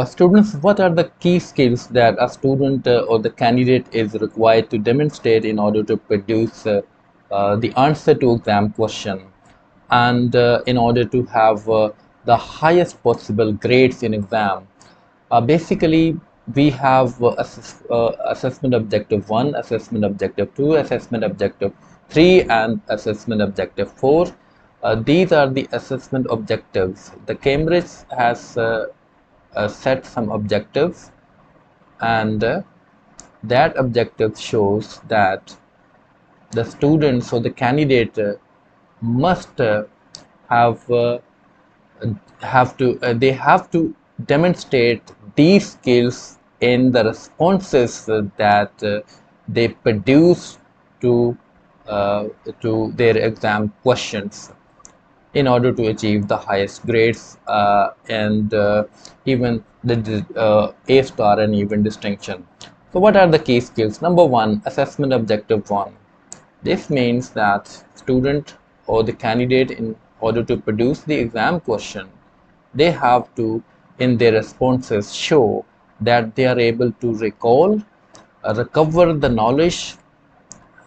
Students, what are the key skills that a student or the candidate is required to demonstrate in order to produce the answer to exam question and in order to have the highest possible grades in exam? Basically, we have assessment objective 1, assessment objective 2, assessment objective 3, and assessment objective 4. These are the assessment objectives. The Cambridge has set some objectives, and that objective shows that the students or the candidate must have they have to demonstrate these skills in the responses that they produce to their exam questions in order to achieve the highest grades and even the A star and even distinction. So what are the key skills? Number one, assessment objective one. This means that student or the candidate, in order to produce the exam question, they have to, in their responses, show that they are able to recall, recover the knowledge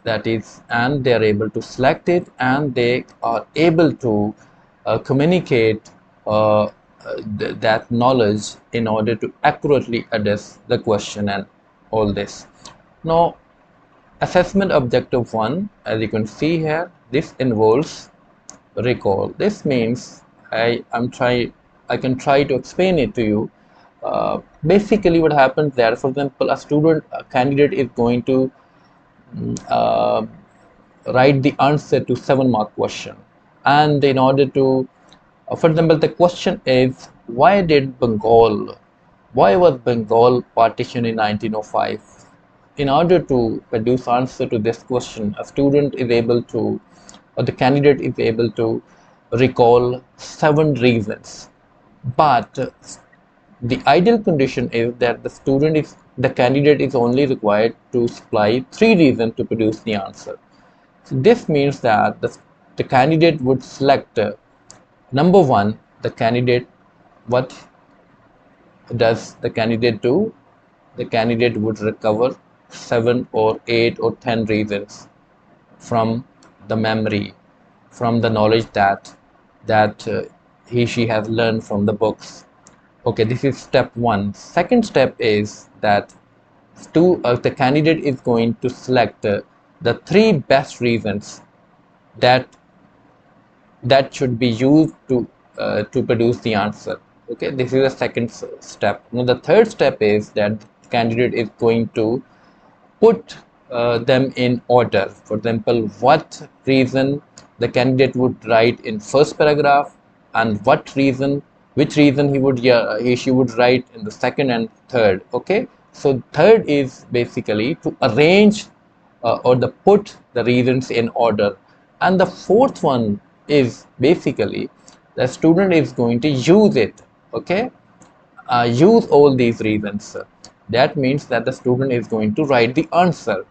that is, and they are able to select it, and they are able to communicate that knowledge in order to accurately address the question and all this. Now, assessment objective 1, as you can see here, this involves recall. This means I can try to explain it to you. Basically what happens there, for example, a candidate is going to uh, write the answer to 7-mark question, and in order to for example, the question is, why was Bengal partitioned in 1905? In order to produce answer to this question, a student is able to, or the candidate is able to recall 7 reasons. But the ideal condition is that the candidate is only required to supply 3 reasons to produce the answer. So this means that the candidate would select number one, the candidate, what does the candidate do? The candidate would recover 7 or 8 or 10 reasons from the memory, from the knowledge that she has learned from the books. Okay, this is step one. Second step is that the candidate is going to select the 3 best reasons that should be used to produce the answer. Okay, this is the second step. Now the third step is that the candidate is going to put them in order. For example, what reason the candidate would write in first paragraph, and which reason she would write in the second and third. Okay, so third is basically to arrange or the put the reasons in order, and the fourth one is basically the student is going to use it. Okay, use all these reasons. That means that the student is going to write the answer.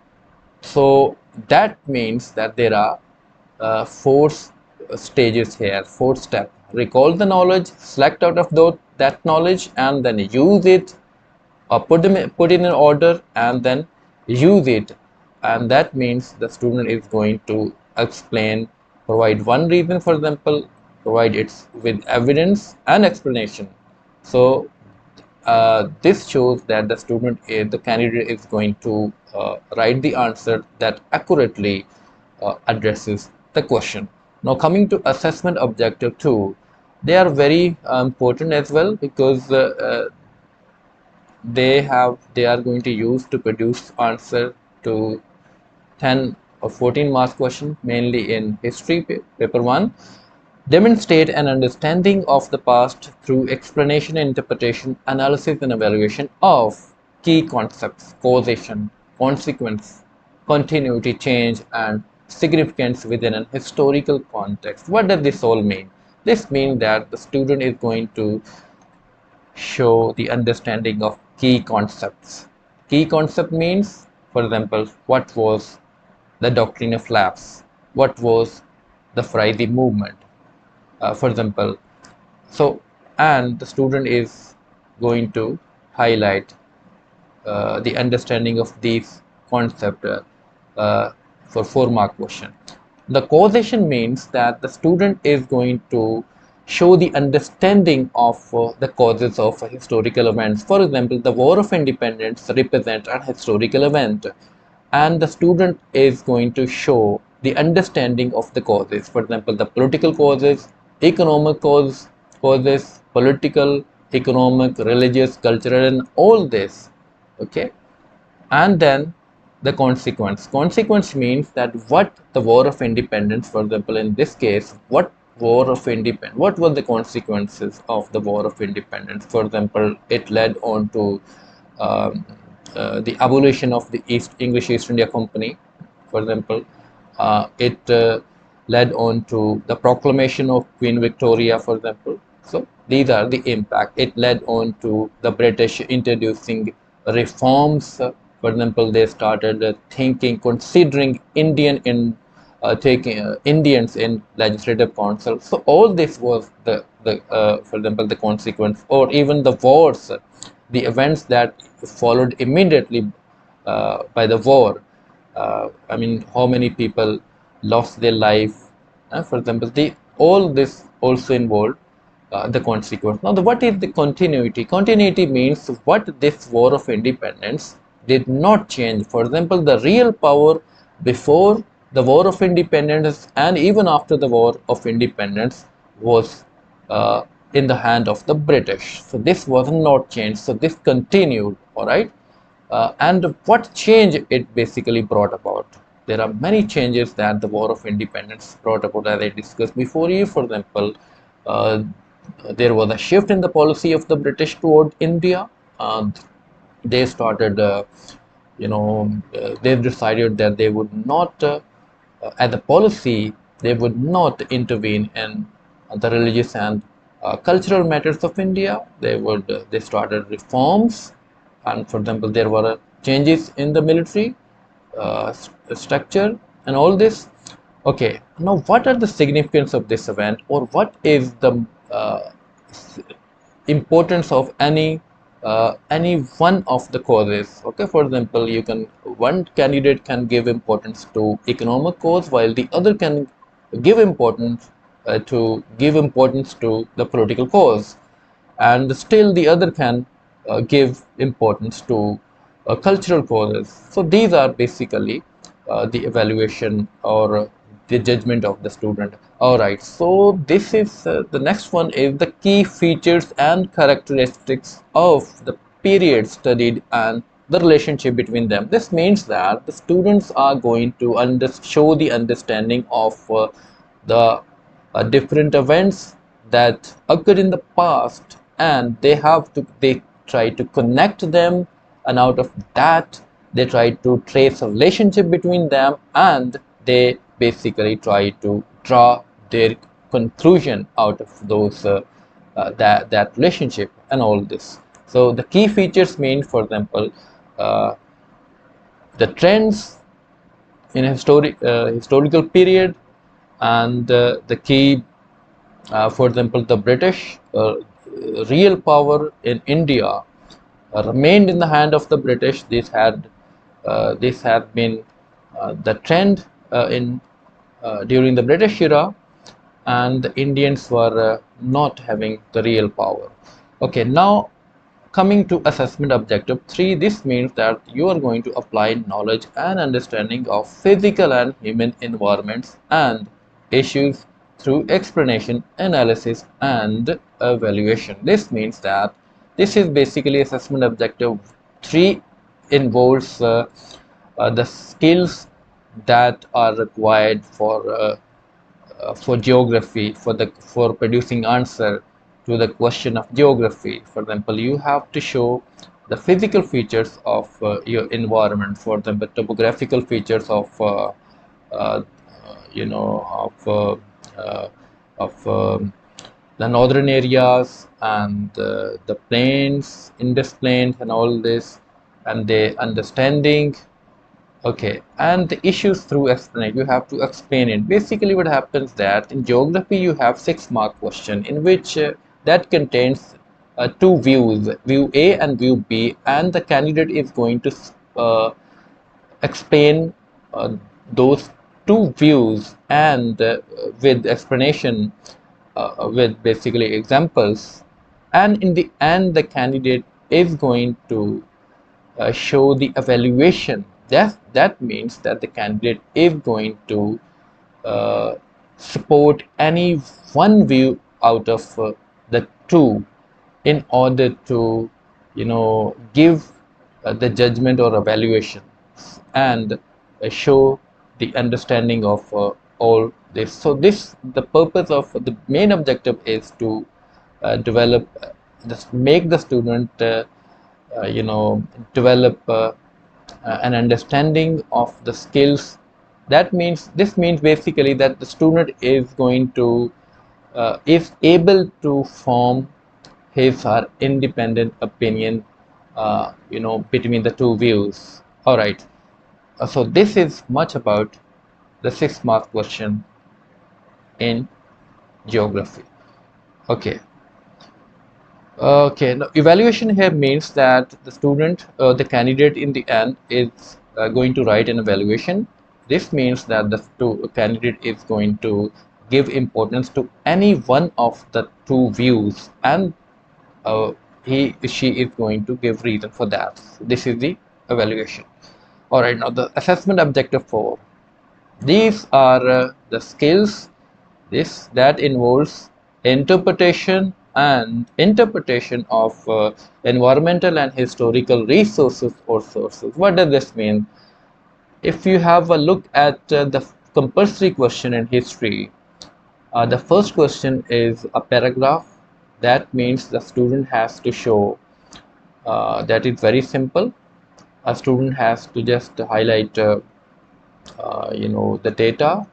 So that means that there are 4 stages here, 4 steps. Recall the knowledge, select out of that knowledge, and then use it, or put it in order, and then use it. And that means the student is going to explain, provide one reason, for example, provide it with evidence and explanation. So this shows that the candidate is going to write the answer that accurately addresses the question. Now coming to assessment objective 2, they are very important as well, because they are going to use to produce answer to 10 or 14 mark question, mainly in history paper 1. Demonstrate an understanding of the past through explanation, interpretation, analysis, and evaluation of key concepts: causation, consequence, continuity, change, and significance within an historical context. What does this all mean? This means that the student is going to show the understanding of key concepts. Key concept means, for example, what was the doctrine of lapse? What was the Friday movement? For example, so, and the student is going to highlight the understanding of these concepts uh, for 4 mark question. The causation means that the student is going to show the understanding of the causes of historical events. For example, the War of Independence represents an historical event, and the student is going to show the understanding of the causes. For example, the political causes, economic causes, political, economic, religious, cultural, and all this. Okay, and then the consequence means that what the War of Independence, for example, in this case, what were the consequences of the War of Independence? For example, it led on to um, the abolition of the English East India Company. For example, it led on to the proclamation of Queen Victoria, for example. So these are the impact. It led on to the British introducing reforms. For example, they started thinking, considering taking Indians in legislative council. So all this was for example, the consequence, or even the wars, the events that followed immediately by the war. I mean, how many people lost their life? For example, all this also involved the consequence. Now, what is the continuity? Continuity means what this War of Independence did not change. For example, the real power before the War of Independence and even after the War of Independence was in the hand of the British. So this was not changed. So this continued. All right. And what change it basically brought about? There are many changes that the War of Independence brought about, as I discussed before you. For example, uh, there was a shift in the policy of the British toward India. They started, they decided that they would not, as a policy, they would not intervene in the religious and cultural matters of India. They started reforms, and for example, there were changes in the military structure and all this. Okay, now what are the significance of this event, or what is the importance of any one of the causes? Okay, for example, one candidate can give importance to economic cause, while the other can give importance to the political cause, and still the other can give importance to cultural causes. So these are basically the evaluation or the judgment of the student. All right, so this is the next one is the key features and characteristics of the period studied and the relationship between them. This means that the students are going to show the understanding of the different events that occurred in the past, and they try to connect them, and out of that they try to trace a relationship between them, and they basically try to draw their conclusion out of those that relationship and all this. So the key features mean, for example, uh, the trends in historical period, and the key, for example, the British real power in India remained in the hand of the British. This had been the trend in during the British era, and the Indians were not having the real power. Okay, now coming to assessment objective 3, this means that you are going to apply knowledge and understanding of physical and human environments and issues through explanation, analysis, and evaluation. This means that this is basically assessment objective 3 involves the skills that are required for geography, for producing answer to the question of geography. For example, you have to show the physical features of your environment. For example, topographical features uh, you know uh, of the northern areas, and the plains, Indus plains, and all this, and the understanding. Okay, and the issues through explanation, you have to explain it. Basically, what happens that in geography you have 6 mark question in which that contains two views, view A and view B, and the candidate is going to explain those two views, and with explanation, with basically examples, and in the end the candidate is going to show the evaluation. That means that the candidate is going to uh, support any one view out of the two, in order to give the judgment or evaluation, and show the understanding of all this. So this, the purpose of the main objective is to develop, just make the student develop an understanding of the skills. That means, this means basically that the student is going to is able to form his or independent opinion between the two views. All right. So this is much about the 6 mark question in geography. Okay. Okay, now evaluation here means that the student, the candidate in the end is going to write an evaluation. This means that the candidate is going to give importance to any one of the two views, and she is going to give reason for that. This is the evaluation. All right, now the assessment objective 4. These are the skills this that involves interpretation of environmental and historical resources or sources. What does this mean? If you have a look at the compulsory question in history, the first question is a paragraph. That means the student has to show, that is very simple. A student has to just highlight the data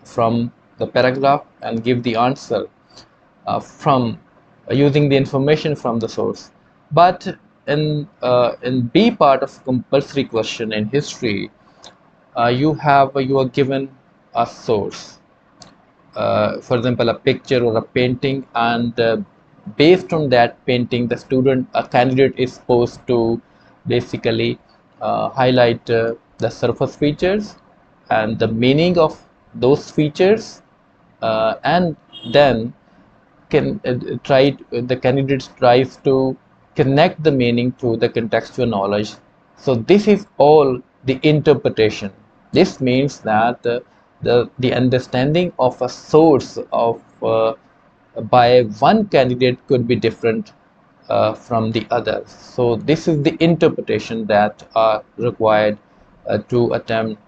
from the paragraph and give the answer from using the information from the source. But in B part of compulsory question in history, you are given a source, for example a picture or a painting, and based on that painting the a candidate is supposed to basically highlight the surface features and the meaning of those features, and then can the candidate tries to connect the meaning to the contextual knowledge. So this is all the interpretation. This means that the understanding of a source of by one candidate could be different from the others. So this is the interpretation that are required to attempt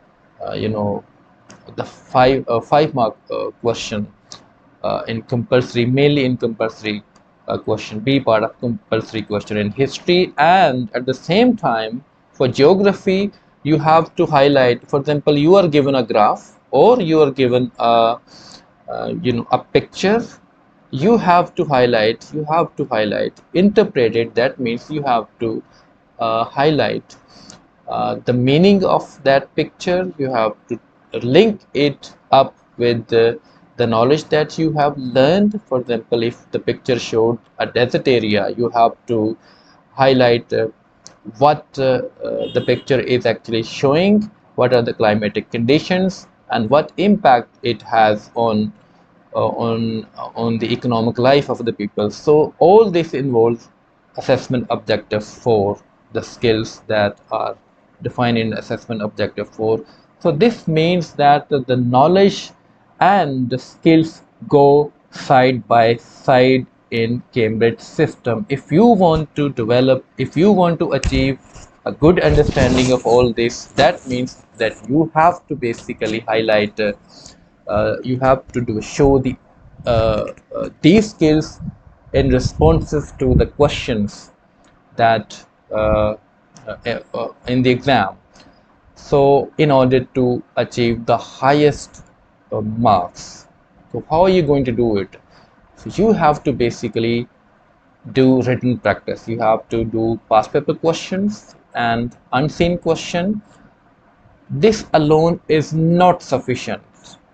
the 5 mark question in compulsory, mainly in compulsory question B part of compulsory question in history. And at the same time for geography you have to highlight, for example you are given a graph or you are given a picture. You have to highlight, interpret it. That means you have to highlight the meaning of that picture. You have to link it up with the knowledge that you have learned. For example, if the picture showed a desert area, you have to highlight what the picture is actually showing, what are the climatic conditions, and what impact it has on the economic life of the people. So all this involves assessment objective 4, the skills that are defined in assessment objective 4. So this means that the knowledge and the skills go side by side in Cambridge system. If you want to develop, if you want to achieve a good understanding of all this, that means that you have to basically highlight, you have to show these skills in responses to the questions that in the exam. So in order to achieve the highest marks, so how are you going to do it? So you have to basically do written practice. You have to do past paper questions and unseen question. This alone is not sufficient.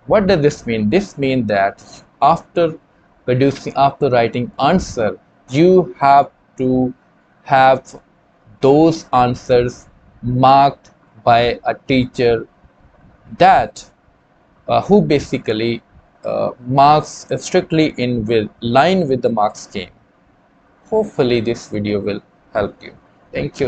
What does this mean? This means that after writing answer, you have to have those answers marked by a teacher that who basically marks strictly in with line with the mark scheme. Hopefully this video will help you. Thank you.